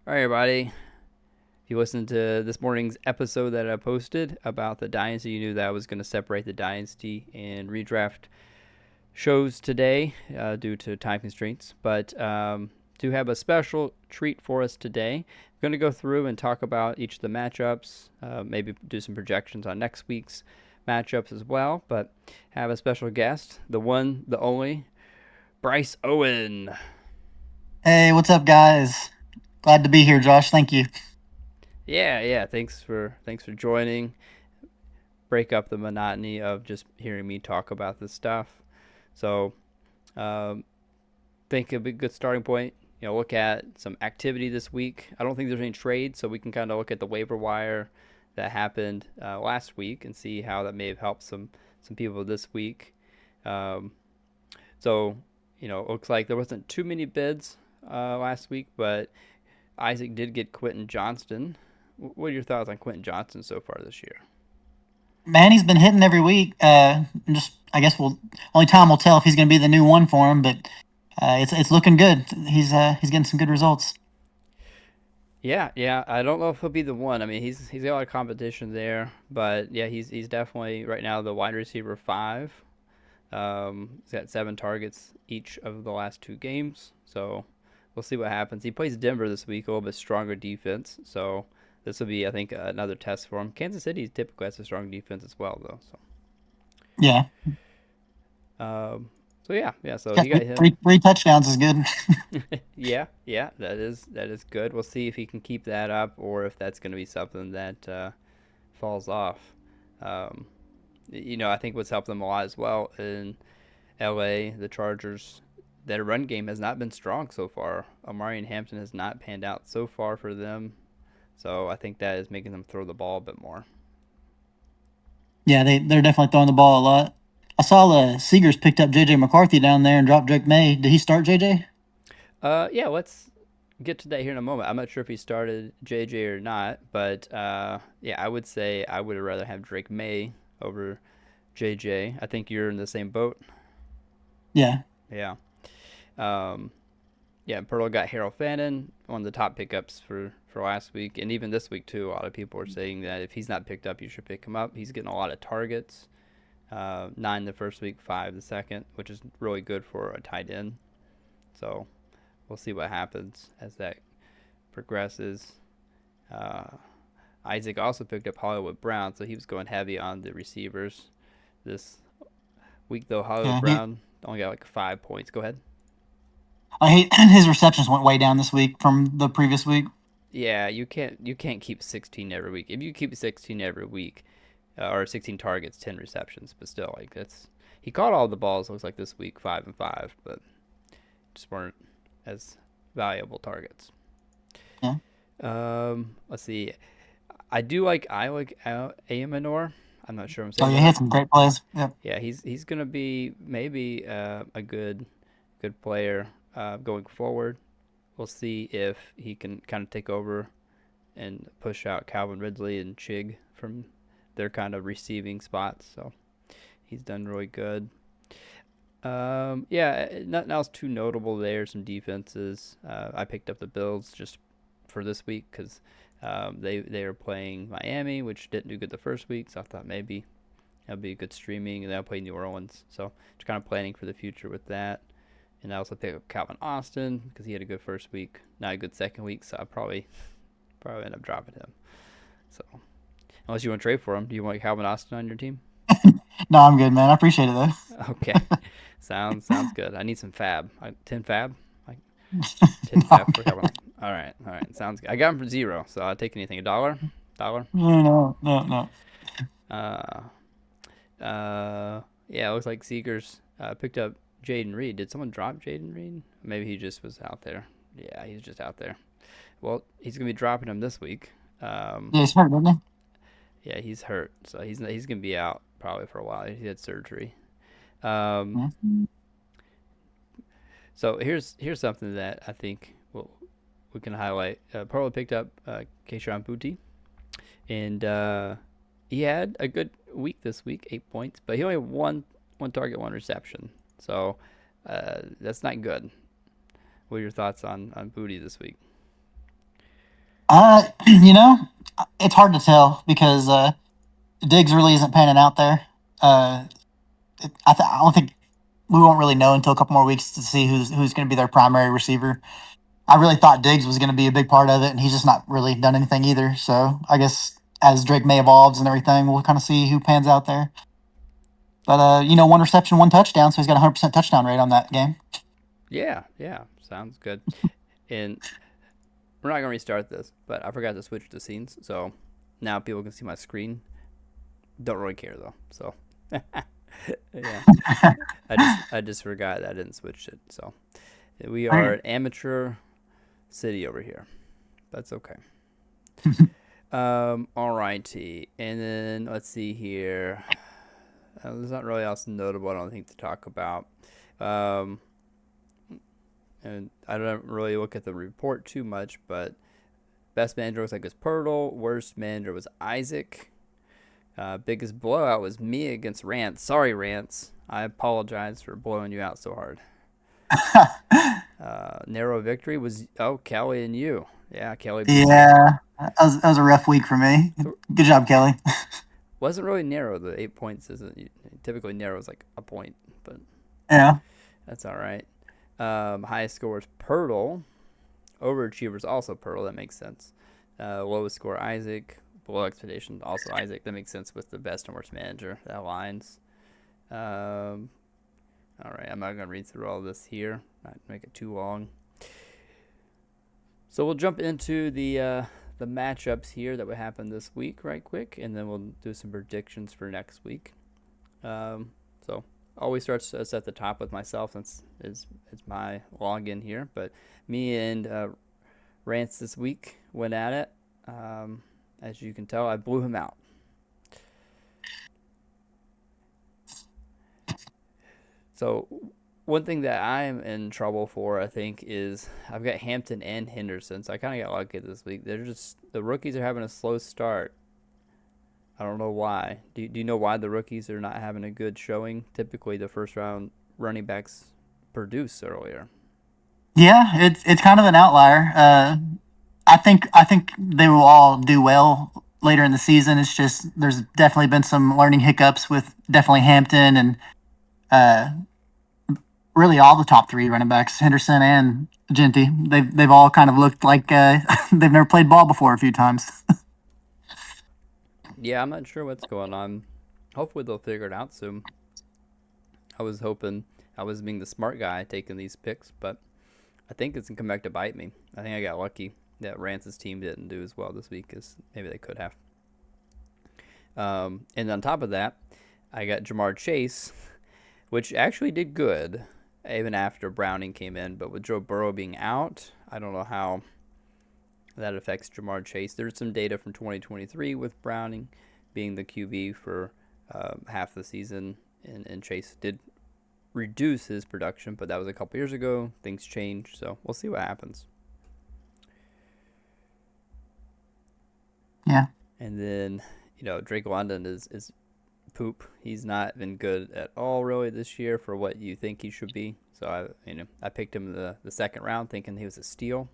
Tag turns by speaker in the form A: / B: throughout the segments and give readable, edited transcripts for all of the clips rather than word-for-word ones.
A: All right, everybody. If you listened to this morning's episode that I posted about the Dynasty, you knew that I was going to separate the Dynasty and Redraft shows today due to time constraints. But do have a special treat for us today. I'm going to go through and talk about each of the matchups, maybe do some projections on next week's matchups as well. But have a special guest, the one, the only, Bryce Owen.
B: Hey, what's up, guys? Glad to be here, Josh. Thank you.
A: Yeah. Thanks for joining. Break up the monotony of just hearing me talk about this stuff. So, um, think it'd be a good starting point. Look at some activity this week. I don't think there's any trades, so we can kind of look at the waiver wire that happened last week and see how that may have helped some people this week. Um, so, it looks like there wasn't too many bids last week, but Isaac did get Quentin Johnston. What are your thoughts on Quentin Johnston so far this year?
B: Man, he's been hitting every week. I guess only time will tell if he's going to be the new one for him, but it's looking good. He's getting some good results.
A: Yeah. I don't know if he'll be the one. I mean, he's got a lot of competition there, but yeah, he's definitely right now the wide receiver five. He's got 7 targets each of the last 2 games, so we'll see what happens. He plays Denver this week, a little bit stronger defense, so this will be, I think, another test for him. Kansas City typically has a strong defense as well, though.
B: Yeah,
A: So yeah. So
B: yeah,
A: he got him.
B: three touchdowns is good.
A: Yeah. That is good. We'll see if he can keep that up or if that's going to be something that falls off. Um, I think what's helped them a lot as well in LA, the Chargers, their run game has not been strong so far. Amari and Hampton has not panned out so far for them. So I think that is making them throw the ball a bit more.
B: Yeah, they're definitely throwing the ball a lot. I saw Seegers picked up JJ McCarthy down there and dropped Drake May. Did he start JJ?
A: Yeah, let's get to that here in a moment. I'm not sure if he started JJ or not, but yeah, I would say I would rather have Drake May over JJ. I think you're in the same boat.
B: Yeah,
A: Yeah. Um, yeah, Pearl got Harold Fannin, one of the top pickups for last week, and even this week too. A lot of people are saying that if he's not picked up, you should pick him up. He's getting a lot of targets. 9 the first week, 5 the second, which is really good for a tight end. So we'll see what happens as that progresses. Uh, Isaac also picked up Hollywood Brown, so he was going heavy on the receivers this week. Though Hollywood
B: yeah.
A: Brown only got like 5 points. Go ahead.
B: I hate his receptions went way down this week from the previous week.
A: Yeah, you can't keep 16 every week. If you keep 16 every week, or 16 targets, 10 receptions, but still, like that's he caught all the balls. Looks like this week 5 and 5, but just weren't as valuable targets.
B: Yeah.
A: Let's see. I like Amanor. I'm not sure I'm
B: Oh
A: saying
B: yeah,
A: that
B: he
A: right.
B: had some great plays. Yeah.
A: Yeah, he's gonna be maybe a good player going forward. We'll see if he can kind of take over and push out Calvin Ridley and Chig from their kind of receiving spots. So he's done really good. Yeah, nothing else too notable there. Some defenses. I picked up the Bills just for this week because they are playing Miami, which didn't do good the first week. So I thought maybe that'd be a good streaming, and they'll play New Orleans. So just kind of planning for the future with that. And I also picked up Calvin Austin because he had a good first week, not a good second week. So I probably end up dropping him. So unless you want to trade for him, do you want Calvin Austin on your team?
B: No, I'm good, man. I appreciate it though.
A: Okay, sounds good. I need some fab. 10 fab, like ten
B: No,
A: fab
B: I'm
A: for Calvin.
B: good.
A: All right. Sounds good. I got him for 0, so I'll take anything. A dollar.
B: No.
A: Uh, yeah. It looks like Seekers picked up Jaden Reed. Did someone drop Jaden Reed? Maybe he just was out there. Yeah, he's just out there. Well, he's gonna be dropping him this week. Um,
B: Yeah, he's hurt, didn't he?
A: yeah, he's hurt, so he's gonna be out probably for a while. He had surgery. Um,
B: Yeah.
A: so here's something that I think we can highlight. Pearl picked up Keishon Boutte, and he had a good week this week, 8 points, but he only had one target, one reception. So that's not good. What are your thoughts on Boutte this week?
B: You know, it's hard to tell because Diggs really isn't panning out there. Uh, I don't think we won't really know until a couple more weeks to see who's going to be their primary receiver. I really thought Diggs was going to be a big part of it, and he's just not really done anything either. So I guess as Drake May evolves and everything, we'll kind of see who pans out there. But one reception, one touchdown, so he's got a 100% touchdown rate on that game.
A: Yeah, yeah, sounds good. And we're not gonna restart this, but I forgot to switch the scenes, so now people can see my screen. Don't really care though. So yeah, I just forgot I didn't switch it. So we are an amateur city over here. That's okay. Alrighty, and then let's see here. There's not really else notable, I don't think, to talk about. Um, and I don't really look at the report too much, but best manager looks like it's Pirtle. Worst manager was Isaac. Biggest blowout was me against Rance. Sorry, Rance. I apologize for blowing you out so hard. Narrow victory was Kelly and you. Yeah, Kelly beat me.
B: Yeah, that was a rough week for me.
A: It
B: Good job, Kelly.
A: wasn't really narrow. The 8 points isn't typically narrow is like a point, but
B: Yeah.
A: that's all right. Highest score was Pirtle. Overachievers also Pirtle. That makes sense. Lowest score Isaac. Below expectations also Isaac. That makes sense with the best and worst manager. That aligns. Um, all right, I'm not gonna read through all this here. Not make it too long. So we'll jump into the matchups here that would happen this week, right quick, and then we'll do some predictions for next week. So always starts us at the top with myself, since it's my login here. But me and Rance this week went at it. As you can tell, I blew him out. So one thing that I'm in trouble for, I think, is I've got Hampton and Henderson. So I kind of got lucky this week. They're just the rookies are having a slow start. I don't know why. Do you know why the rookies are not having a good showing? Typically, the first round running backs produce earlier.
B: Yeah, it's kind of an outlier. I think they will all do well later in the season. It's just there's definitely been some learning hiccups with definitely Hampton and uh, really all the top three running backs, Henderson and Genty. They've all kind of looked like they've never played ball before a few times.
A: Yeah, I'm not sure what's going on. Hopefully, they'll figure it out soon. I was hoping I was being the smart guy taking these picks, but I think it's gonna come back to bite me. I think I got lucky that Rance's team didn't do as well this week as maybe they could have. And on top of that, I got Jamar Chase, which actually did good even after Browning came in. But with Joe Burrow being out, I don't know how that affects Jamar Chase. There's some data from 2023 with Browning being the QB for half the season, and Chase did reduce his production, but that was a couple years ago. Things changed, so we'll see what happens.
B: Yeah.
A: And then, Drake London is poop. He's not been good at all really this year for what you think he should be. So I picked him the second round thinking he was a steal.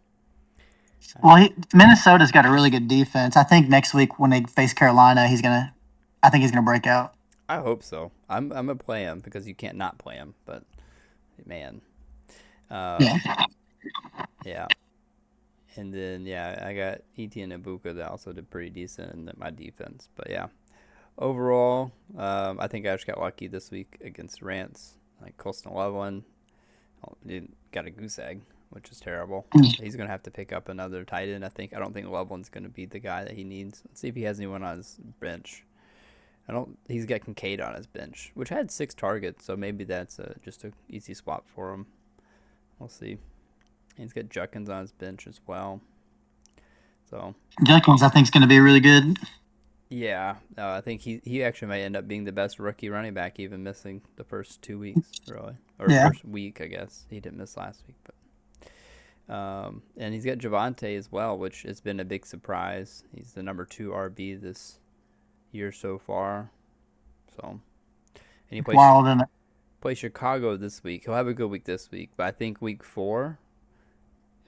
B: Well, Minnesota's got a really good defense. I think next week when they face Carolina, I think he's gonna break out.
A: I hope so. I'm gonna play him because you can't not play him. But man, um,
B: Yeah.
A: yeah. And then I got Etienne and Ibuka that also did pretty decent in my defense. But yeah, overall, I think I just got lucky this week against Rance. Like Colston Loveland, got a goose egg, which is terrible. He's gonna have to pick up another tight end. I don't think Loveland's gonna be the guy that he needs. Let's see if he has anyone on his bench. I don't. He's got Kincaid on his bench, which had 6 targets, so maybe that's just a easy swap for him. We'll see. He's got Juckins on his bench as well. So
B: Jenkins, I think, is gonna be really good.
A: yeah, I think he actually might end up being the best rookie running back, even missing the first 2 weeks, really, or
B: Yeah.
A: first week, I guess. He didn't miss last week, but and he's got Javante as well, which has been a big surprise. He's the number 2 RB this year so far. So, and he plays
B: Wild, isn't it?
A: play Chicago this week. He'll have a good week this week, but I think week 4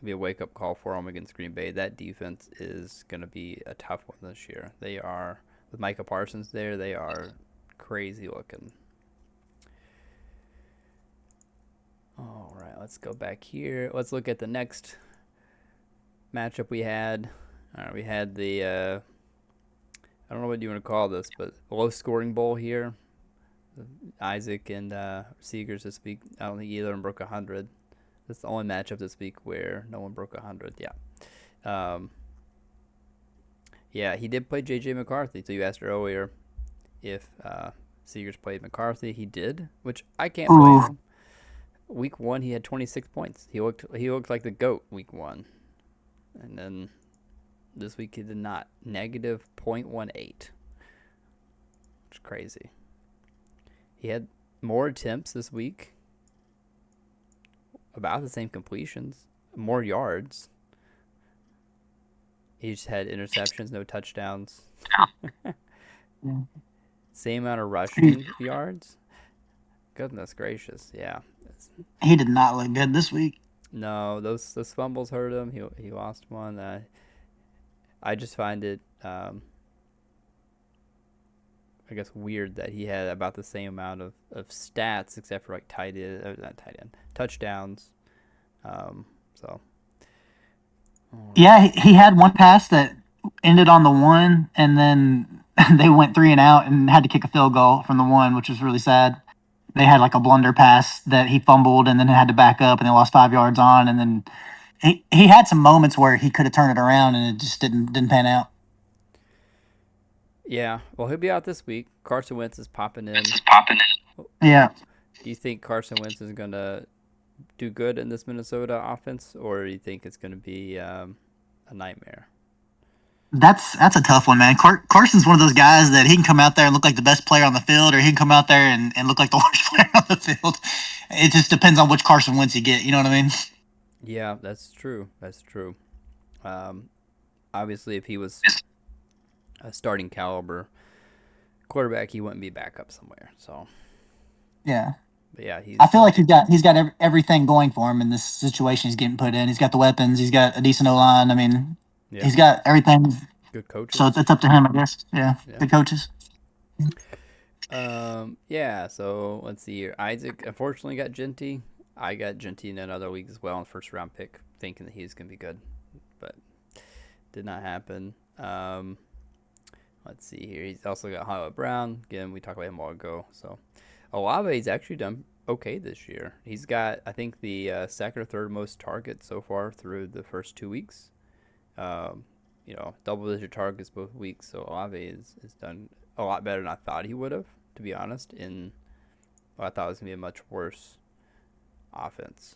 A: be a wake up call for them against Green Bay. That defense is going to be a tough one this year. They are, with Micah Parsons there, they are crazy looking. All right, let's go back here. Let's look at the next matchup we had. All right, we had the I don't know what you want to call this, but low scoring bowl here. Isaac and Seegers this week. I don't think either of them broke 100. That's the only matchup this week where no one broke 100. Yeah. Um, yeah, he did play J.J. McCarthy. So you asked earlier if Seegers played McCarthy. He did, which I can't blame
B: Ooh,
A: him. Week 1, he had 26 points. He looked like the GOAT week 1. And then this week he did not. Negative .18. Which is crazy. He had more attempts this week. About the same completions. More yards. He just had interceptions, no touchdowns. Same amount of
B: he,
A: rushing yards. Goodness gracious, yeah.
B: he did not look good this week.
A: No, those fumbles hurt him. He lost one. I just find it, I guess, weird that he had about the same amount of stats, except for like not tight end, touchdowns. So. All right.
B: Yeah, he had one pass that ended on the one, and then they went 3 and out and had to kick a field goal from the one, which was really sad. They had like a blunder pass that he fumbled and then had to back up and they lost 5 yards on, and then he had some moments where he could have turned it around and it just didn't pan out.
A: Yeah, well, he'll be out this week. Carson Wentz is popping in.
B: Yeah,
A: Do you think Carson Wentz is gonna do good in this Minnesota offense, or do you think it's gonna be a nightmare?
B: that's a tough one, man. Carson's one of those guys that he can come out there and look like the best player on the field, or he can come out there and look like the worst player on the field. It just depends on which Carson Wentz you get. You know what I mean?
A: Yeah, that's true. That's true. Um, Obviously, if he was a starting caliber quarterback, he wouldn't be back up somewhere. So,
B: Yeah.
A: but yeah,
B: I
A: he's
B: feel like he's got everything going for him in this situation he's getting put in. He's got the weapons. He's got a decent O line. I mean,
A: yeah,
B: he's got everything.
A: good
B: So
A: coaches.
B: it's up to him, I guess. Yeah,
A: Yeah.
B: good coaches.
A: Yeah. So let's see here. Isaac unfortunately got Genty. I got Genty in another week as well, in first round pick, thinking that he's gonna be good, but did not happen. Let's see here. He's also got Hollywood Brown. Again, we talked about him a while ago. So Olave's actually done okay this year. He's got, I think, the second or third most targets so far through the first 2 weeks. Um, double-digit targets both weeks. So Olave is done a lot better than I thought he would have, to be honest. I thought it was going to be a much worse offense.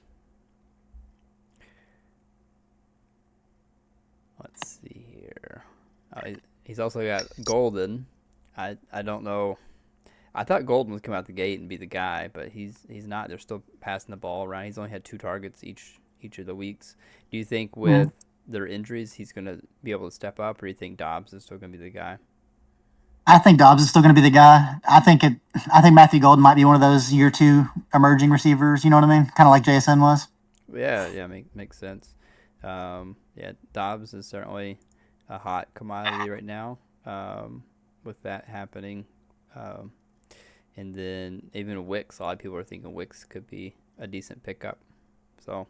A: Let's see here. He's also got Golden. I don't know. I thought Golden would come out the gate and be the guy, but he's not. They're still passing the ball around. He's only had 2 targets each of the weeks. Do you think with
B: Mm.
A: their injuries he's going to be able to step up, or do you think Dobbs is still going to be the guy?
B: I think Dobbs is still going to be the guy. I think Matthew Golden might be one of those year 2 emerging receivers. You know what I mean? Kind of like JSN was.
A: Yeah, yeah, makes sense. Yeah, Dobbs is certainly a hot commodity right now. With that happening, um, and then even Wicks, a lot of people are thinking Wicks could be a decent pickup. So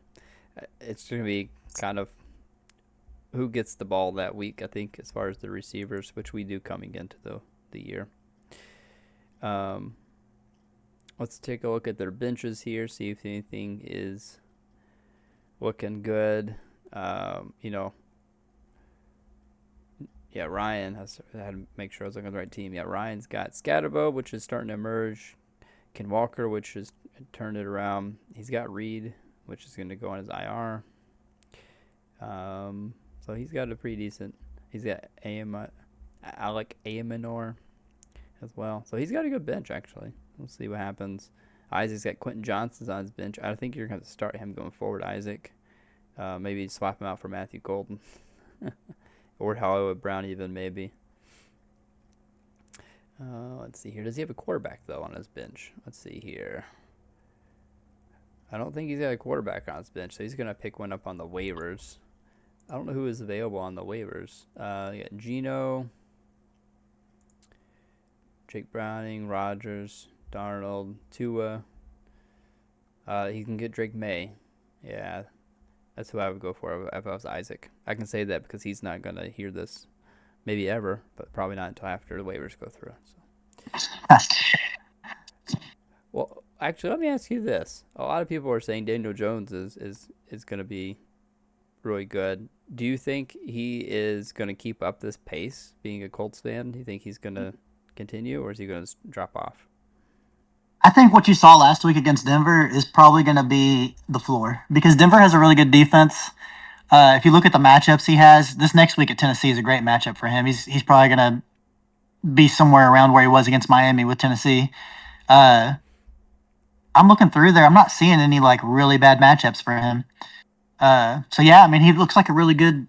A: it's going to be kind of who gets the ball that week, I think, as far as the receivers, which we do coming into the year. Um, let's take a look at their benches here, see if anything is looking good. Um, you know, yeah, Ryan I had to make sure I was looking at the right team. Yeah, Ryan's got Scatterbo, which is starting to emerge. Ken Walker, which has turned it around. He's got Reed, which is going to go on his IR. So he's got a pretty decent. He's got Alec Amanor as well. So he's got a good bench actually. We'll see what happens. Isaac's got Quentin Johnson's on his bench. I think you're going to have to start him going forward, Isaac. Maybe swap him out for Matthew Golden. Or Hollywood Brown even, maybe. Let's see here. Does he have a quarterback, though, on his bench? Let's see here. I don't think he's got a quarterback on his bench, so he's gonna pick one up on the waivers. I don't know who is available on the waivers. You got Gino, Jake Browning, Rogers, Darnold, Tua. He can get Drake May. Yeah, that's who I would go for if I was Isaac. I can say that because he's not gonna hear this, maybe ever, but probably not until after the waivers go through. So. Well, actually, let me ask you this: a lot of people are saying Daniel Jones is gonna be really good. Do you think he is going to keep up this pace being a Colts fan? Do you think he's going to continue or is he going to drop off?
B: I think what you saw last week against Denver is probably going to be the floor because Denver has a really good defense. If you look at the matchups he has, this next week at Tennessee is a great matchup for him. He's probably going to be somewhere around where he was against Miami with Tennessee. Uh, I'm looking through there. I'm not seeing any like really bad matchups for him. So yeah, I mean, he looks like a really good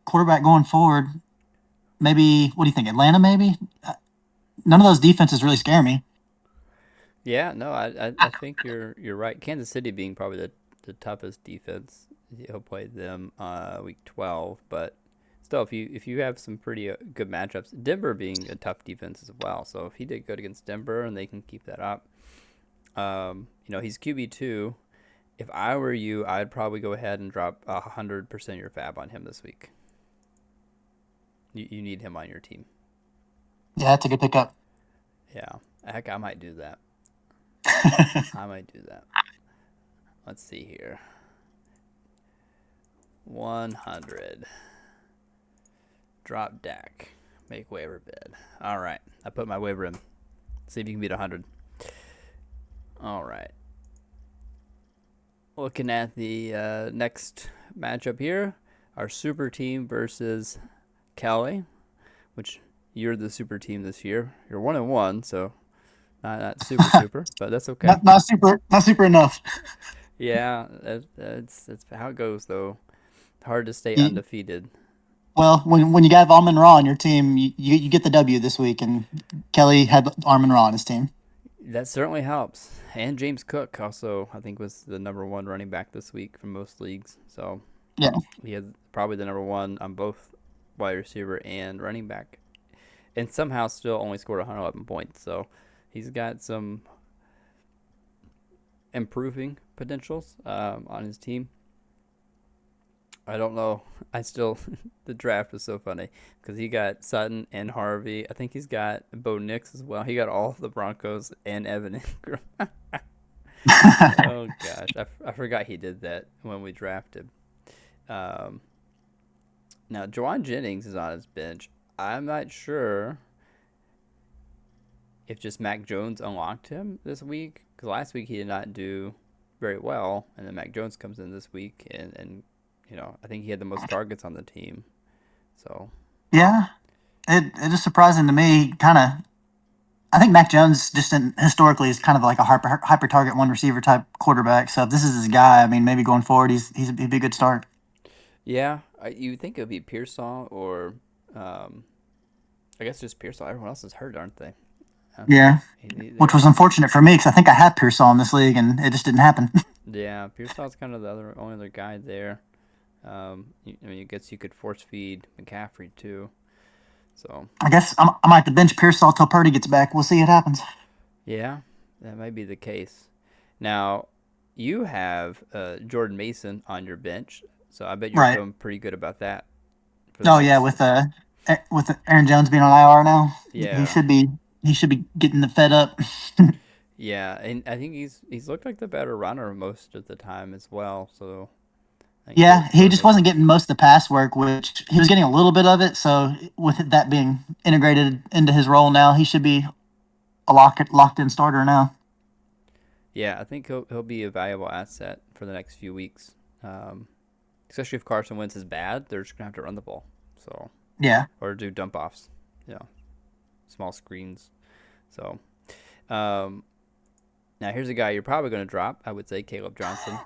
B: quarterback going forward. Maybe what do you think? Atlanta, maybe. None of those defenses really scare me.
A: Yeah, no, I think you're right. Kansas City being probably the toughest defense. He'll play them week 12, but still, if you have some pretty good matchups, Denver being a tough defense as well. So if he did good against Denver and they can keep that up, he's QB2. If I were you, I'd probably go ahead and drop 100% your fab on him this week. You need him on your team.
B: Yeah, that's a good pickup.
A: Yeah, heck, I might do that. I might do that. Let's see here. 100. Drop deck. Make waiver bid. All right. I put my waiver in. See if you can beat 100. All right. Looking at the next matchup here. Our super team versus Kelly, which you're the super team this year. You're 1-1, so not super super, but that's okay.
B: Not super enough.
A: Yeah, that's how it goes though. Hard to stay undefeated.
B: Well, when you got Amon Ra on your team, you get the W this week, and Kelly had Amon Ra on his team.
A: That certainly helps. And James Cook also, I think, was the number one running back this week from most leagues. So
B: Yeah,
A: he had probably the number one on both wide receiver and running back, and somehow still only scored 111 points. So he's got some improving potentials on his team. I don't know. I still the draft was so funny because he got Sutton and Harvey. I think he's got Bo Nix as well. He got all the Broncos and Evan Ingram. Oh gosh, I forgot he did that when we drafted. Um, Now Jawan Jennings is on his bench. I'm not sure if just Mac Jones unlocked him this week because last week he did not do very well, and then Mac Jones comes in this week and I think he had the most targets on the team. So
B: yeah. It is surprising to me. Kind of, I think Mac Jones historically is kind of like a hyper target one receiver type quarterback. So if this is his guy, I mean, maybe going forward, he'd be a good start.
A: yeah, you would think it would be Pearsall or um, I guess just Pearsall. Everyone else is hurt, aren't they?
B: Yeah, which
A: They're
B: was unfortunate for me because I think I had Pearsall in this league, and it just didn't happen.
A: yeah. Pearsall's kind of the only other guy there. I mean, I guess you could force feed McCaffrey too. So
B: I guess I might have to bench Pearsall till Purdy gets back. We'll see what happens.
A: yeah, that might be the case. Now you have Jordan Mason on your bench, so I bet you're
B: Right.
A: feeling pretty good about that for the
B: Oh yeah,
A: next.
B: with Aaron Jones being on IR now, he
A: Yeah,
B: should be he should be getting the fed up.
A: yeah, and I think he's looked like the better runner most of the time as well. So I think
B: Yeah, he
A: Jordan
B: just
A: Mason.
B: wasn't getting most of the pass work, which he was getting a little bit of it. So with that being integrated into his role now, he should be a locked in starter now.
A: Yeah, I think he'll be a valuable asset for the next few weeks. Especially if Carson Wentz is bad, they're just gonna have to run the ball. So
B: Yeah.
A: or do dump offs, small screens. So um, now here's a guy you're probably gonna drop. I would say Caleb Johnson.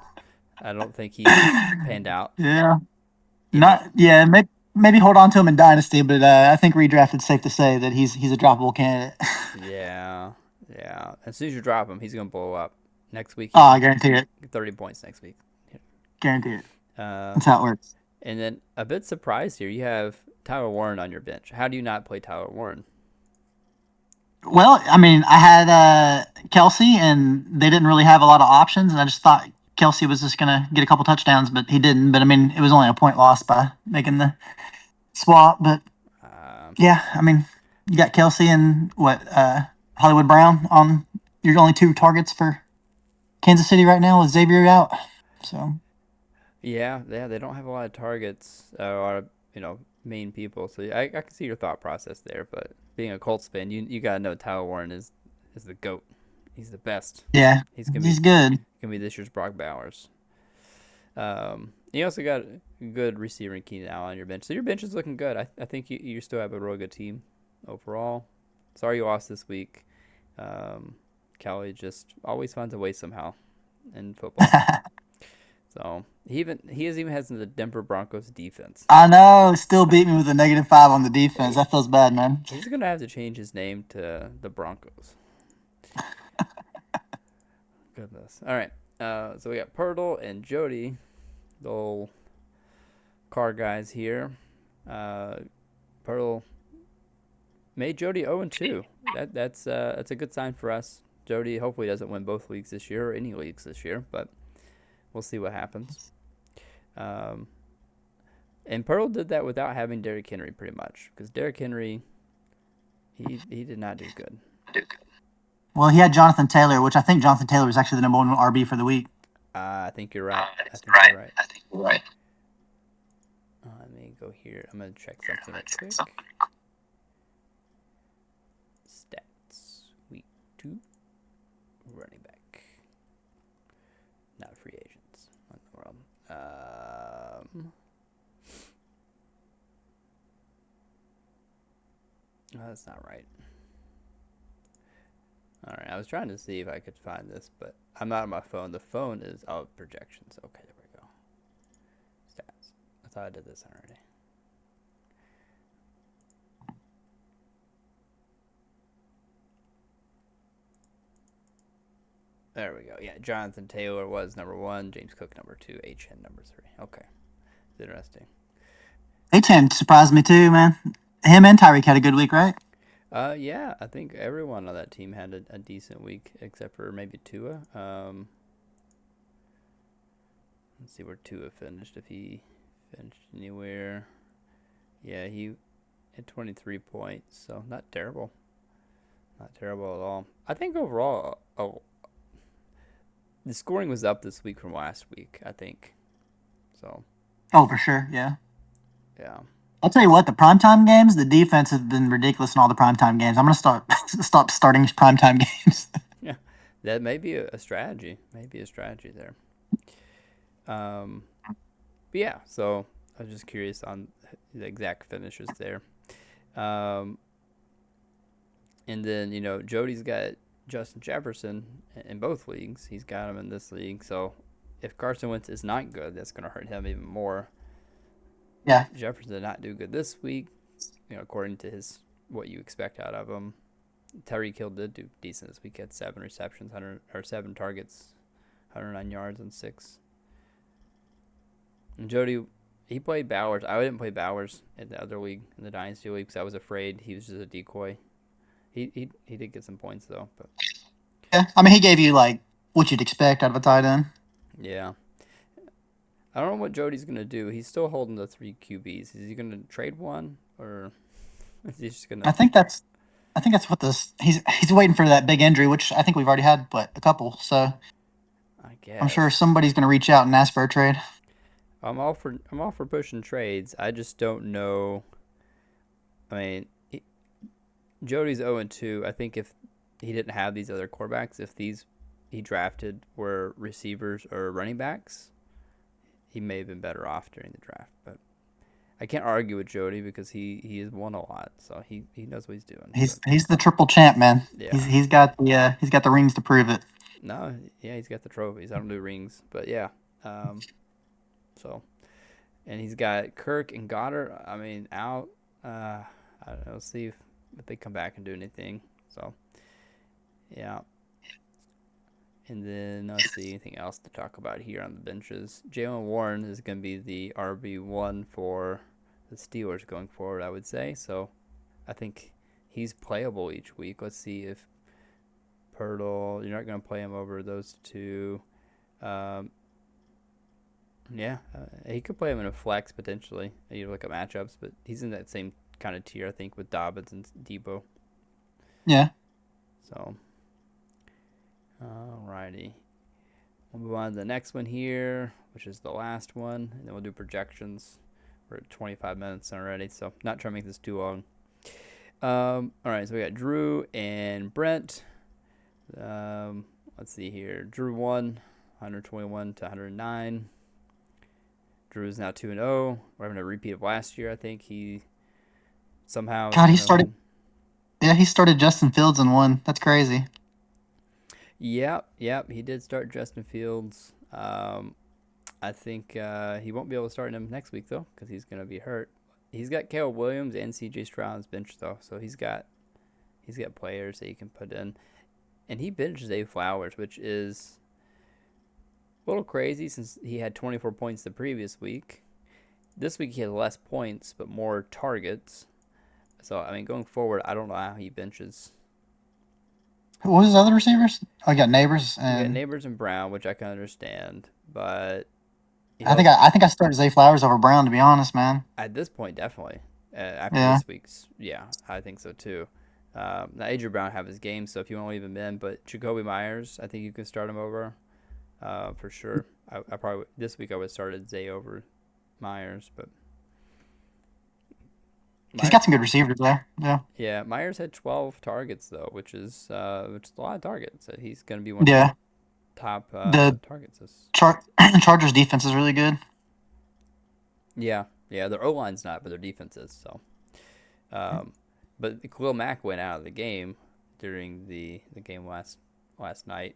A: I don't think he's panned out.
B: Yeah.
A: You know,
B: Not yeah. Maybe hold on to him in dynasty, but I think redraft. It's safe to say that he's a droppable candidate.
A: yeah, yeah. As soon as you drop him, he's gonna blow up. Next week
B: Oh,
A: he's
B: I
A: gonna
B: guarantee it.
A: get 30 points next week.
B: Guarantee it.
A: Um,
B: That's how it works.
A: and then a bit surprised here. You have Tyler Warren on your bench. How do you not play Tyler Warren?
B: Well, I mean, I had Kelsey, and they didn't really have a lot of options, and I just thought Kelsey was just gonna get a couple touchdowns, but he didn't. But I mean, it was only a point loss by making the swap. But
A: Um,
B: yeah, I mean, you got Kelsey and what Hollywood Brown on your only two targets for Kansas City right now with Xavier out. So
A: yeah, they don't have a lot of targets, a lot of main people. So I can see your thought process there. But being a Colts fan, you gotta know Tyler Warren is the goat. He's the best.
B: yeah,
A: He's gonna
B: he's good.
A: this year's Brock Bowers. You also got a good receiver in Keenan Allen on your bench. So your bench is looking good. I think you still have a really good team overall. Sorry you lost this week. Um, Kelly just always finds a way somehow in football. So he even has the Denver Broncos defense.
B: I know. Still beat me with a -5 on the defense. That feels bad, man.
A: He's gonna have to change his name to the Broncos. Goodness. All right. So we got Pirtle and Jody, the old car guys here. Uh, Pirtle made Jody 0-2. That's a good sign for us. Jody hopefully doesn't win both leagues this year or any leagues this year, but we'll see what happens. Um, and Pearl did that without having Derrick Henry pretty much because Derrick Henry he did not do good.
B: Well, he had Jonathan Taylor, which I think Jonathan Taylor was actually the number one RB for the week.
A: I think you're right. I think you're right.
B: Right.
A: Let me go here. I'm gonna check something real quick. Stats week 2 running back, not free agents. What in the world? No, that's not right. All right, I was trying to see if I could find this, but I'm not on my phone. The phone is projections. Okay, there we go. Stats. I thought I did this already. There we go. Yeah, Jonathan Taylor was number 1, James Cook number 2, H.N. number 3. Okay, it's interesting.
B: A10 surprised me too, man. Him and Tyreek had a good week, right?
A: Yeah, I think everyone on that team had a decent week except for maybe Tua. Let's see where Tua finished. If he finished anywhere, yeah, he had 23 points, so not terrible. Not terrible at all. I think overall, the scoring was up this week from last week, I think. So,
B: Oh, for sure. Yeah.
A: yeah.
B: I'll tell you what, the primetime games, the defense has been ridiculous in all the primetime games. I'm gonna stop starting primetime games.
A: Yeah. That may be a strategy. Maybe a strategy there. But yeah, so I was just curious on the exact finishes there. Um, and then, Jody's got Justin Jefferson in both leagues. He's got him in this league. So if Carson Wentz is not good, that's going to hurt him even more.
B: Yeah.
A: Jefferson did not do good this week, according to what you expect out of him. Tyreek Hill did do decent this week. He had 7 receptions, 7 targets, 109 yards, and 6. And Jody, he played Bowers. I didn't play Bowers in the other league, in the Dynasty League, because I was afraid he was just a decoy. He did get some points, though. But
B: Yeah. I mean, he gave you like what you'd expect out of a tight end.
A: yeah. I don't know what Jody's going to do. He's still holding the 3 QBs. Is he going to trade one, or is he just going to...
B: I think that's what this. He's waiting for that big injury, which I think we've already had, a couple. So
A: I
B: I'm sure
A: guess.
B: somebody's going to reach out and ask for a trade.
A: I'm all for pushing trades. I just don't know. I mean, Jody's 0-2. I think if he didn't have these other quarterbacks, if these he drafted were receivers or running backs, he may have been better off during the draft. But I can't argue with Jody because he has won a lot, so he knows what he's doing. But
B: He's the triple champ, man.
A: yeah,
B: He's got the rings to prove it.
A: no, yeah, he's got the trophies. I don't do rings, but yeah. So and he's got Kirk and Goddard. I mean, out. I don't know. See if they come back and do anything. So yeah. And then let's see anything else to talk about here on the benches. Jalen Warren is going to be the RB1 for the Steelers going forward, I would say. So I think he's playable each week. Let's see if Pirtle, you're not going to play him over those two. Um, yeah, he could play him in a flex potentially. You look at matchups, but he's in that same kind of tier, I think, with Dobbins and Debo.
B: Yeah.
A: So, alrighty. We'll move on to the next one here, which is the last one, and then we'll do projections. We're at 25 minutes already, so not trying to make this too long. All right, so we got Drew and Brent. Let's see here. Drew won 121 to 109. Drew is now 2-0. We're having a repeat of last year. I think he somehow is
B: God, he
A: going to
B: started.
A: win.
B: Yeah, he started Justin Fields and won. That's crazy.
A: Yep. He did start Justin Fields. I think he won't be able to start him next week though, because he's going to be hurt. He's got Caleb Williams and C.J. Stroud on his bench though, so he's got players that he can put in, and he benched Zay Flowers, which is a little crazy since he had 24 points the previous week. This week he had less points but more targets. So I mean, going forward, I don't know how he benches.
B: What was his other receivers? I got Neighbors
A: You got
B: and
A: Neighbors and Brown, which I can understand, but
B: I think
A: he'll
B: I started Zay Flowers over Brown, to be honest, man.
A: at this point definitely. After
B: Yeah.
A: this week's, yeah, I think so too. Now Adrian Brown have his game, so if you want to leave him in, but Jacoby Myers, I think you can start him over for sure. I probably this week I would have started Zay over Myers, but
B: He's
A: Myers,
B: got some good receivers there. Yeah.
A: yeah, Myers had 12 targets though, which is a lot of targets. So he's going to be one of the
B: Yeah.
A: top
B: The
A: targets. This,
B: Chargers defense is really good.
A: yeah, their O line's not, but their defense is. So, um, but Khalil Mack went out of the game during the game last night.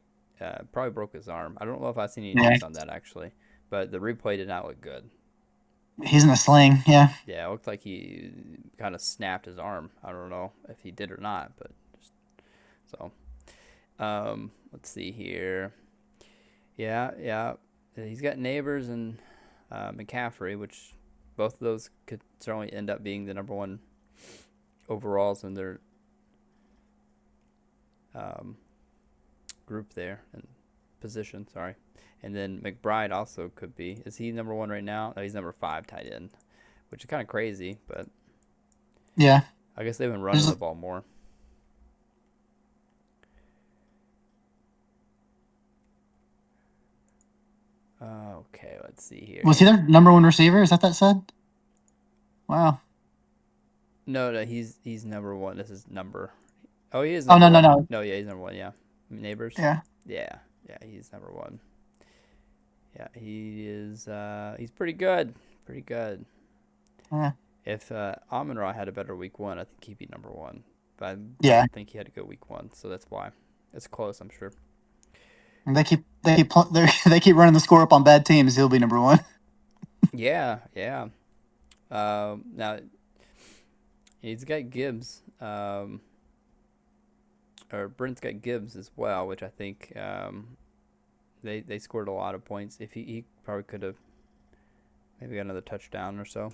A: Probably broke his arm. I don't know if I've seen any
B: Yeah.
A: news on that actually, but the replay did not look good.
B: He's in a sling. Yeah.
A: Yeah, it looked like he kind of snapped his arm. I don't know if he did or not, but just, so let's see here. Yeah. He's got Neighbors and McCaffrey, which both of those could certainly end up being the number one overalls in their um, group there and position. Sorry, and then McBride also could be. Is he number one right now? No, he's number 5 tight end, which is kind of crazy, but
B: Yeah.
A: I guess they've been running
B: There's
A: the ball more. Okay, let's see here.
B: Was he their number one receiver? Is that said? Wow.
A: No, he's number one. This is number. Oh, he is
B: Oh
A: number
B: no no
A: one.
B: no.
A: No, yeah, he's number one. Yeah, Neighbors.
B: Yeah.
A: Yeah, he's number one. Yeah, he is. He's pretty good. Pretty good.
B: Yeah.
A: If Amon-Ra had a better week one, I think he'd be number one. But I
B: Yeah.
A: don't think he had a good week one, so that's why. It's close, I'm sure.
B: And they keep running the score up on bad teams. He'll be number one.
A: Yeah. Now he's got Gibbs. Or Brent's got Gibbs as well, which I think they scored a lot of points. If he probably could have maybe got another touchdown or so.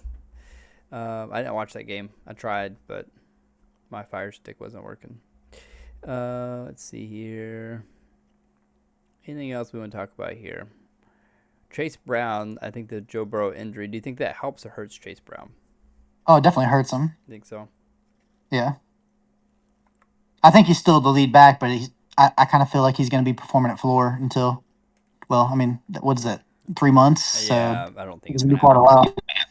A: I didn't watch that game. I tried, but my Fire Stick wasn't working. Let's see here. Anything else we want to talk about here? Chase Brown, I think the Joe Burrow injury. Do you think that helps or hurts Chase Brown?
B: Oh, it definitely hurts him.
A: Think so?
B: Yeah. I think he's still the lead back, but I kind of feel like he's going to be performing at floor until, well, I mean, what is it, 3 months? So
A: Yeah, I don't think
B: he's
A: it's
B: going to
A: gonna
B: be quite a
A: happen.
B: while.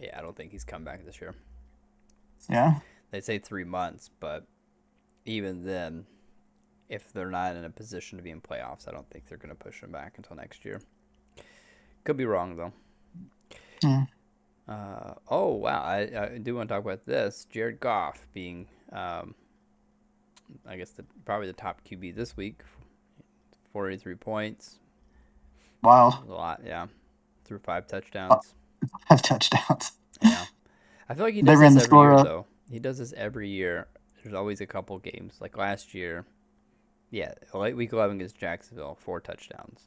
A: Yeah, I don't think he's come back this year.
B: Yeah.
A: They say 3 months, but even then, if they're not in a position to be in playoffs, I don't think they're gonna push him back until next year. Could be wrong though.
B: Mm.
A: Oh wow, I do want to talk about this. Jared Goff being, I guess probably the top QB this week. 43 points,
B: Wild.
A: a lot, yeah. Threw 5 touchdowns.
B: Have touchdowns.
A: Yeah, I feel like he
B: They
A: does
B: ran
A: this
B: the
A: every
B: score
A: year
B: up.
A: though. He does this every year. There's always a couple games. Like last year, Yeah, week 11 against Jacksonville, 4 touchdowns.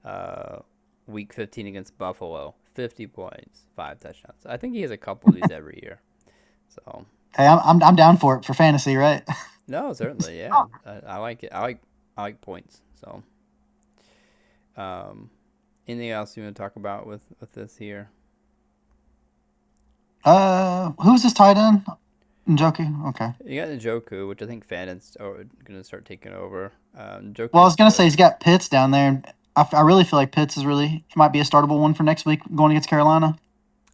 A: Uh, week 15 against Buffalo, 50 points, 5 touchdowns. I think he has a couple of these every year. So
B: Hey, I'm down for it for fantasy, right?
A: no, certainly, yeah, I like it. I like points. So um, anything else you want to talk about with this here?
B: Who's this tight end? Njoku. Okay.
A: You got Njoku, which I think Fanaticz are going to start taking over.
B: Well, I was
A: Njoku's
B: gonna say
A: good.
B: he's got Pitts down there, and I really feel like Pitts is really might be a startable one for next week going against Carolina.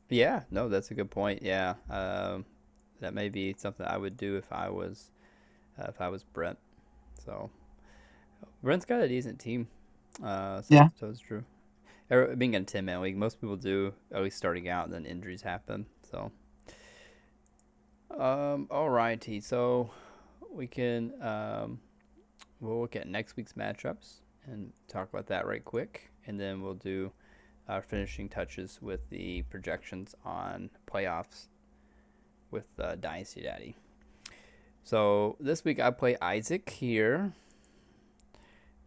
A: Yeah, no, that's a good point. Yeah, that may be something I would do if I was Brent. So Brent's got a decent team.
B: Yeah.
A: So it's true. Being in a 10-man league, most people do at least starting out, and then injuries happen. So alrighty. So we can we'll look at next week's matchups and talk about that right quick, and then we'll do our finishing touches with the projections on playoffs with Dynasty Daddy. So this week I play Isaac here,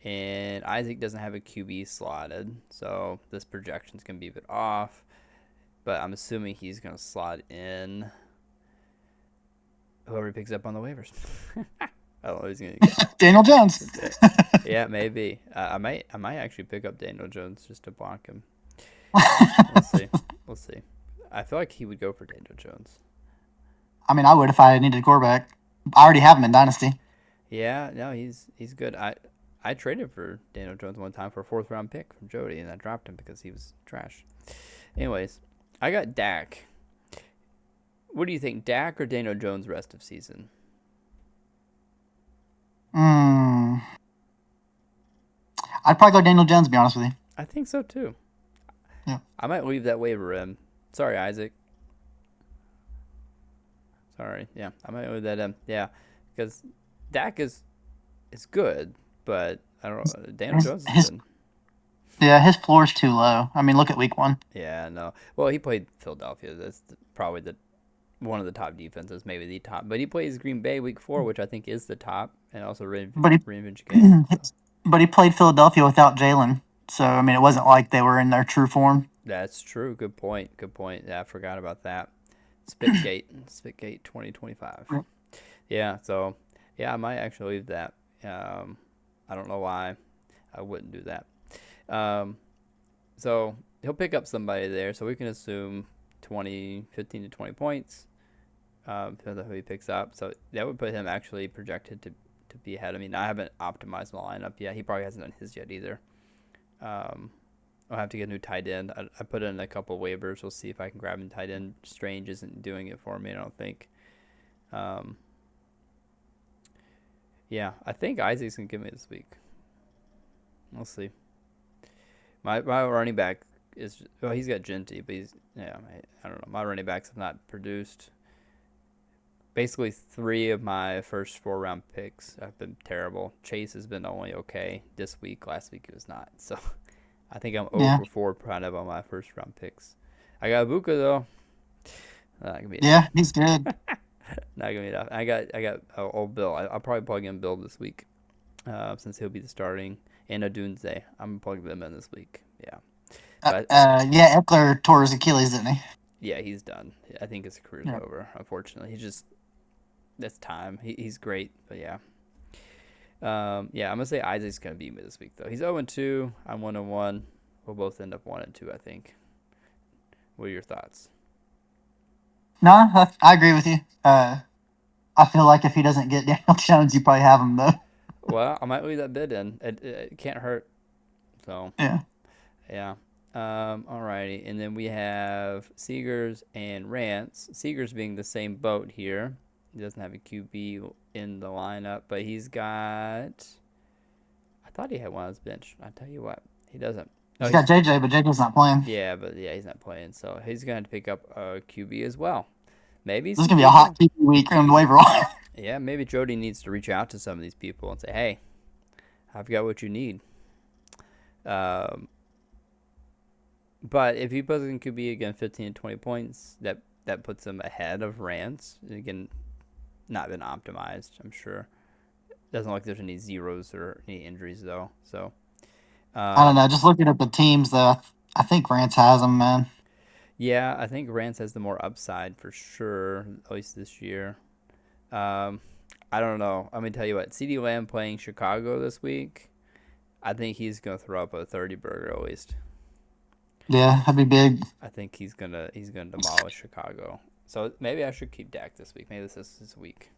A: and Isaac doesn't have a QB slotted, so this projection's gonna be a bit off. But I'm assuming he's gonna slot in whoever he picks up on the waivers. I don't know who's gonna get.
B: Daniel Jones.
A: Yeah, maybe. I might actually pick up Daniel Jones just to block him. We'll see. We'll see. I feel like he would go for Daniel Jones.
B: I mean, I would if I needed a quarterback. I already have him in Dynasty.
A: Yeah, no, he's good. I traded for Daniel Jones one time for a 4th round pick from Jody, and I dropped him because he was trash. Anyways, I got Dak. What do you think, Dak or Daniel Jones rest of season?
B: Mm, I'd probably go Daniel Jones. To be honest with you.
A: I think so too.
B: Yeah.
A: I might leave that waiver in. Sorry, Isaac. Sorry. Yeah, I might leave that in. Yeah, because Dak is good, but I don't know. Daniel
B: His,
A: Jones has
B: his
A: been.
B: yeah, his floor is too low. I mean, look at week one.
A: Yeah, no. Well, he played Philadelphia. That's probably the one of the top defenses, maybe the top. But he plays Green Bay week 4, which I think is the top, and also
B: But he
A: reinvention game. So
B: but he played Philadelphia without Jalen. So I mean, it wasn't like they were in their true form.
A: that's true. Good point. Good point. Yeah, I forgot about that. Spitgate 2025. Yeah. So yeah, I might actually leave that. I don't know why I wouldn't do that. Um, so he'll pick up somebody there. So we can assume 15 to 20 points. Depends on who he picks up. So that would put him actually projected to be ahead. I mean, I haven't optimized my lineup yet. He probably hasn't done his yet either. Um, I'll have to get a new tight end. I put in a couple waivers. We'll see if I can grab a tight end. Strange isn't doing it for me, I don't think. Um, yeah, I think Isaac's going to give me this week. We'll see. My running back is, well, he's got Genty, but I don't know. My running backs have not produced. Basically, 3 of my first 4 round picks have been terrible. Chase has been only okay this week. Last week it was not. So I think I'm
B: Yeah.
A: over 4 kind of on my first round picks. I got Ibuka though. Not gonna be enough.
B: Yeah, he's good.
A: Not gonna be enough. I got old Bill. I'll probably plug in Bill this week, since he'll be the starting. And Odunze. I'm gonna plug them in this week. Yeah, but
B: Yeah, Eckler tore his Achilles, didn't he?
A: yeah, he's done. I think his career's
B: Yeah.
A: over. Unfortunately, he's just that's time. He's great, but yeah. Yeah, I'm gonna say Isaac's gonna beat me this week though. He's 0-2. I'm 1-1. We'll both end up 1-2, I think. What are your thoughts?
B: No, I agree with you. I feel like if he doesn't get Daniel Jones, you probably have him though.
A: Well, I might leave that bid in. It can't hurt. So
B: Yeah.
A: yeah. Alrighty, and then we have Seegers and Rants. Seegers being the same boat here. He doesn't have a QB in the lineup, but he's got. I thought he had one on his bench. I tell you what, he doesn't. Oh,
B: He's got JJ, but JJ's not playing.
A: yeah, but yeah, he's not playing, so he's going to pick up a QB as well. Maybe
B: This is
A: some
B: gonna be a hot
A: people.
B: QB week on the waiver wire.
A: Yeah, maybe Jody needs to reach out to some of these people and say, "Hey, I've got what you need." Um, but if he puts in QB again, 15 to 20 points, that puts him ahead of Rance. Again, not been optimized, I'm sure. Doesn't look like there's any zeros or any injuries though. So
B: I don't
A: um,
B: know. Just looking at the teams, though, I think Rance has them, man.
A: yeah, I think Rance has the more upside for sure, at least this year. Um, I don't know. I'm gonna tell you what. CD Lamb playing Chicago this week. I think he's gonna throw up a 30 burger at least.
B: Yeah, that'd be big.
A: I think he's gonna demolish Chicago. So maybe I should keep Dak this week. Maybe this is his week.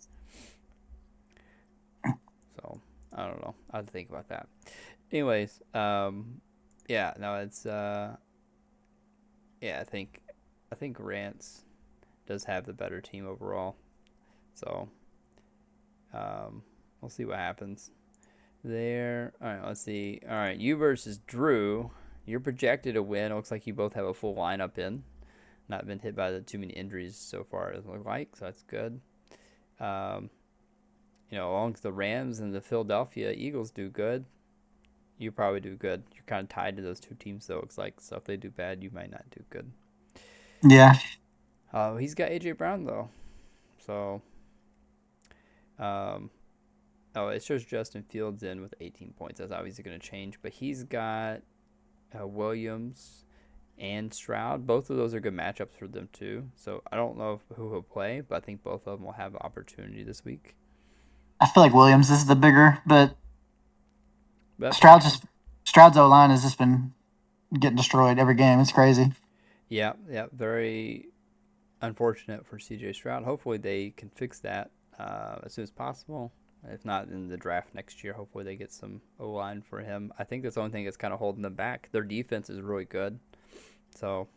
A: So I don't know. I'll think about that. Anyways, yeah, no, it's yeah, I think Rance does have the better team overall. So um, we'll see what happens there. All right, let's see. All right, you versus Drew. You're projected to win. It looks like you both have a full lineup in. Not been hit by the too many injuries so far. It looks like so that's good. Um, along with the Rams and the Philadelphia Eagles do good, you probably do good. You're kind of tied to those two teams, though. It looks like so if they do bad, you might not do good.
B: Yeah,
A: He's got AJ Brown though, so um, oh, it shows Justin Fields in with 18 points. That's obviously going to change, but he's got Williams and Stroud. Both of those are good matchups for them too. So I don't know who he'll play, but I think both of them will have opportunity this week.
B: I feel like Williams is the bigger, but
A: That's
B: Stroud's
A: possible.
B: just Stroud's O line has just been getting destroyed every game. It's crazy.
A: Yeah, yeah, very unfortunate for CJ Stroud. Hopefully they can fix that as soon as possible. If not in the draft next year, hopefully they get some O line for him. I think that's the only thing that's kind of holding them back. Their defense is really good, so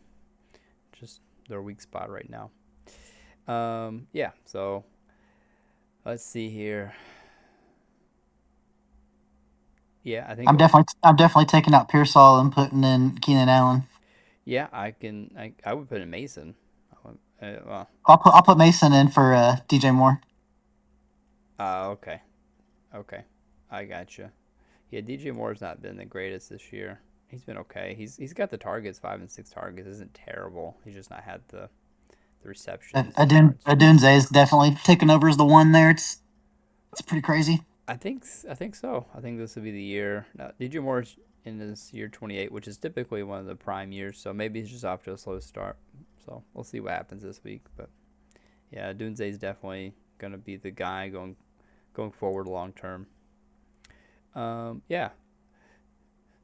A: just their weak spot right now. Yeah, so let's see here. Yeah, I think.
B: I'm definitely taking out Pearsall and putting in Keenan Allen.
A: Yeah, I can. I would put in Mason. Well,
B: I'll put Mason in for DJ Moore.
A: okay, okay, I got you. Yeah, DJ Moore's not been the greatest this year. He's been okay. He's got the targets, 5 and 6 targets. Isn't terrible. He's just not had the receptions and yards.
B: Adunze is definitely taking over as the one there. It's pretty crazy.
A: I think so. I think this will be the year. Now, DJ Moore's in his year 28, which is typically one of the prime years. So maybe he's just off to a slow start. So we'll see what happens this week. But yeah, Dunze is definitely gonna be the guy going forward long term. Yeah.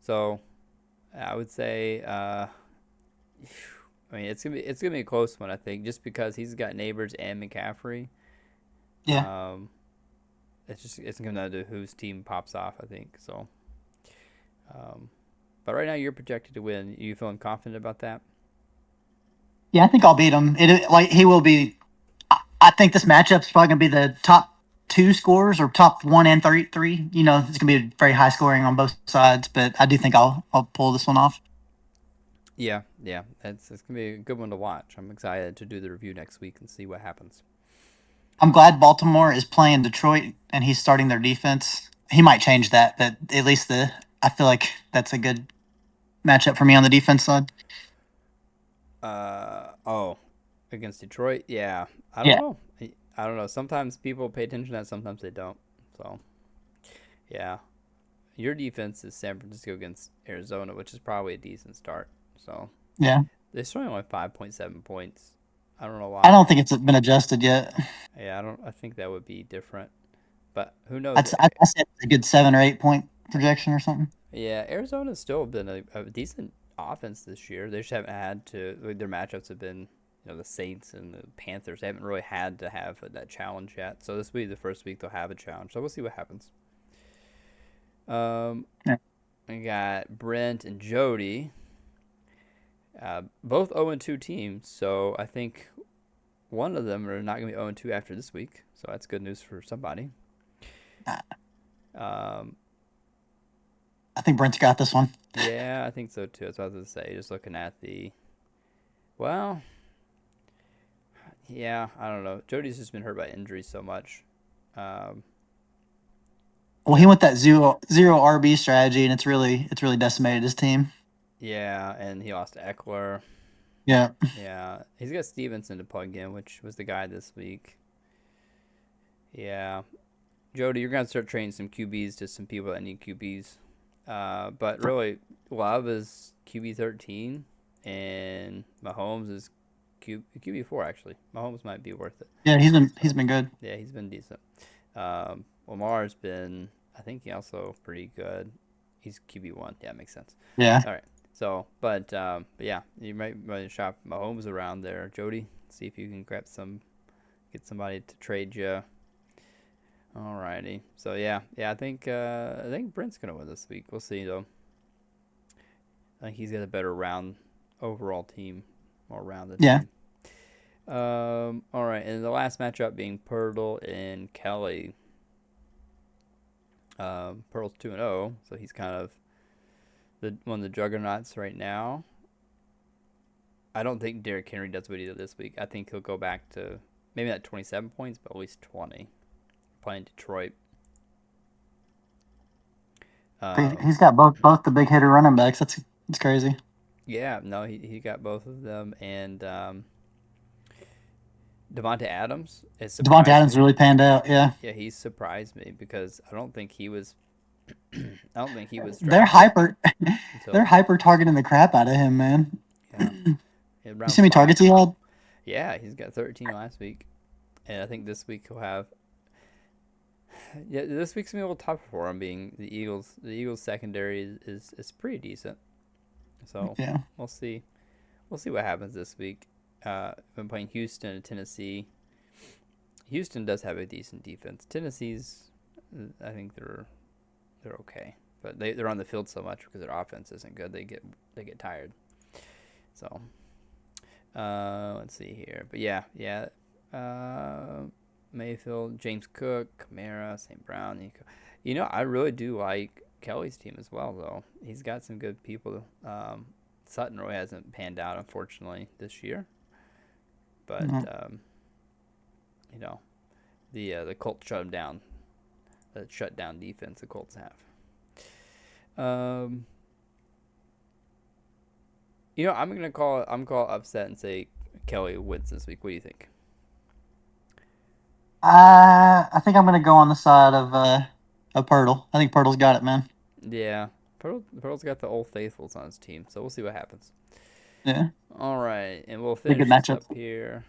A: So I would say I mean, it's gonna be a close one, I think, just because he's got Neighbors and McCaffrey.
B: Yeah,
A: Um, it's gonna come down to whose team pops off, I think. So, um, but right now you're projected to win. You feeling confident about that?
B: yeah. I think I'll beat him. Like he will be. I think this matchup's probably gonna be the top two scores or top one and three. It's gonna be very high scoring on both sides, but I do think I'll pull this one off.
A: Yeah, yeah. It's gonna be a good one to watch. I'm excited to do the review next week and see what happens.
B: I'm glad Baltimore is playing Detroit and he's starting their defense. He might change that, but at least I feel like that's a good matchup for me on the defense side.
A: Oh, against Detroit, yeah. I don't
B: Yeah,
A: know. I don't know. Sometimes people pay attention to that, sometimes they don't. So, yeah. Your defense is San Francisco against Arizona, which is probably a decent start. So
B: yeah.
A: they're showing only 5.7 points. I don't know
B: I
A: why.
B: don't think it's been adjusted yet.
A: Yeah, I don't. I think that would be different, but who knows?
B: I said a good 7 or 8 point projection or something.
A: Yeah, Arizona's still been a decent offense this year. They just haven't had to. Like, their matchups have been, the Saints and the Panthers. They haven't really had to have that challenge yet. So this will be the first week they'll have a challenge. So we'll see what happens. Um,
B: Yeah.
A: I got Brent and Jody, both 0-2 teams. So I think one of them are not going to be 0-2 after this week. So that's good news for somebody. Um,
B: I think Brent's got this one.
A: yeah, I think so too. That's what I was going to say. Just looking at well, yeah, I don't know. Jody's just been hurt by injuries so much. Um,
B: Well, he
A: yeah,
B: went that zero RB strategy, and it's really decimated his team.
A: yeah, and he lost Eckler.
B: Yeah,
A: Yeah, he's got Stevenson to plug in, which was the guy this week. Yeah, Jody, you're gonna start trading some QBs to some people that need QBs. But really, Love is QB 13, and Mahomes is QB 4. Actually, Mahomes might be worth it.
B: Yeah, he's
A: So
B: been good.
A: yeah, he's been decent. Lamar's been, I think, he also pretty good. He's QB 1. Yeah, makes sense.
B: Yeah,
A: All right. So, but yeah, you might want to shop Mahomes around there, Jody. See if you can get somebody to trade you. Alrighty. So yeah. I think Brent's gonna win this week. We'll see though. I think he's got a better round overall team, more rounded
B: yeah.
A: team. All right, and the last matchup being Pirtle and Kelly. Pearl's 2-0, so he's kind of one of the juggernauts right now. I don't think Derrick Henry does what he did this week. I think he'll go back to maybe not 27 points, but at least 20. Playing Detroit. Um,
B: He's got both the big hitter running backs. That's crazy.
A: yeah, no, he got both of them, and Devonte Adams has
B: Devontae
A: surprised
B: Adams
A: me.
B: really panned out. Yeah,
A: Yeah, he's surprised me because I don't think he was. I don't think he was
B: they're
A: drafted
B: hyper they're
A: until
B: hyper targeting the crap out of him, man.
A: yeah,
B: You see
A: round
B: how many
A: 5.
B: targets he had?
A: Yeah, he's got 13 last week, and I think this week he'll have. Yeah, this week's gonna be a little tougher for him, being the Eagles. The Eagles secondary is pretty decent, so
B: Yeah.
A: we'll see. We'll see what happens this week. Been playing Houston and Tennessee. Houston does have a decent defense. Tennessee's, I think they're okay, but they're on the field so much because their offense isn't good. They get tired. So let's see here, but yeah. Uh, Mayfield, James Cook, Kamara, St. Brown, Nico. I really do like Kelly's team as well, though. He's got some good people. Sutton really hasn't panned out, unfortunately, this year. But
B: Mhm.
A: you know, the Colts shut him down. The shutdown defense the Colts have. Um, I'm gonna call upset and say Kelly wins this week. What do you think?
B: I think I'm gonna go on the side of Pirtle. I think Pirtle's got it, man.
A: Yeah, Pearl's got the old faithfuls on his team, so we'll see what happens.
B: Yeah,
A: All right, and we'll
B: be a good
A: finish this
B: matchup.
A: up here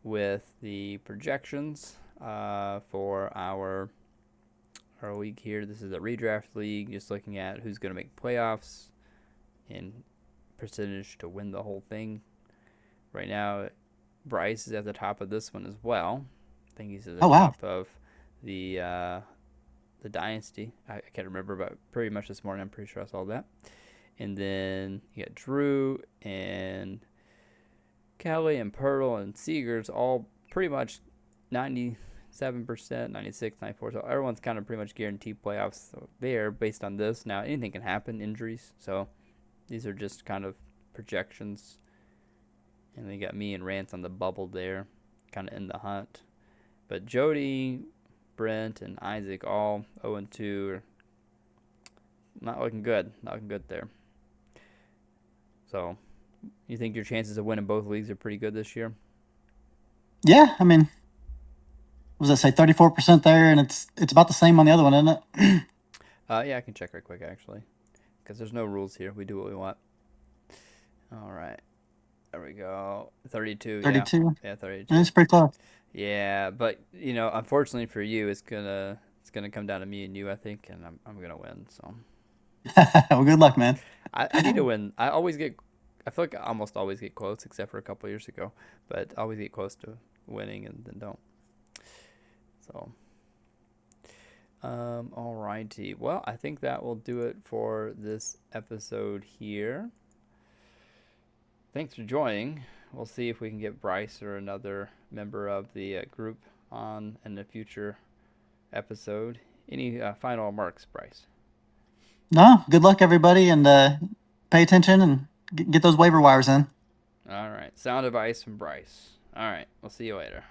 A: with the projections for our league here. This is a redraft league, just looking at who's going to make playoffs and percentage to win the whole thing. Right now, Bryce is at the top of this one as well. I think he's at the
B: Oh wow.
A: top of the uh, the dynasty. I can't remember, but pretty much this morning I'm pretty sure I saw that. And then you got Drew and Kelly and Pirtle and Seegers all pretty much 97%, 96, 94. So everyone's kind of pretty much guaranteed playoffs there based on this. Now, anything can happen, injuries. So these are just kind of projections. And they got me and Rance on the bubble there, kind of in the hunt. But Jody, Brent, and Isaac all 0-2 are not looking good. Not looking good there. So you think your chances of winning both leagues are pretty good this year?
B: Yeah, I mean, what was that say 34% there, and it's about the same on the other one, isn't it?
A: Yeah, I can check right quick actually, because there's no rules here. We do what we want. All right, there we go. 32. Yeah,
B: 32.
A: yeah, 32.
B: It's pretty close.
A: Yeah, but unfortunately for you, it's gonna come down to me and you, I think, and I'm gonna win. So
B: Well, good luck, man.
A: I need to win. I feel like I almost always get close, except for a couple years ago, but I always get close to winning and then don't. So alrighty. Well, I think that will do it for this episode here. Thanks for joining. We'll see if we can get Bryce or another member of the group on in a future episode. Any final remarks, Bryce?
B: No, good luck, everybody, and pay attention and get those waiver wires in.
A: All right. Sound advice from Bryce. All right. We'll see you later.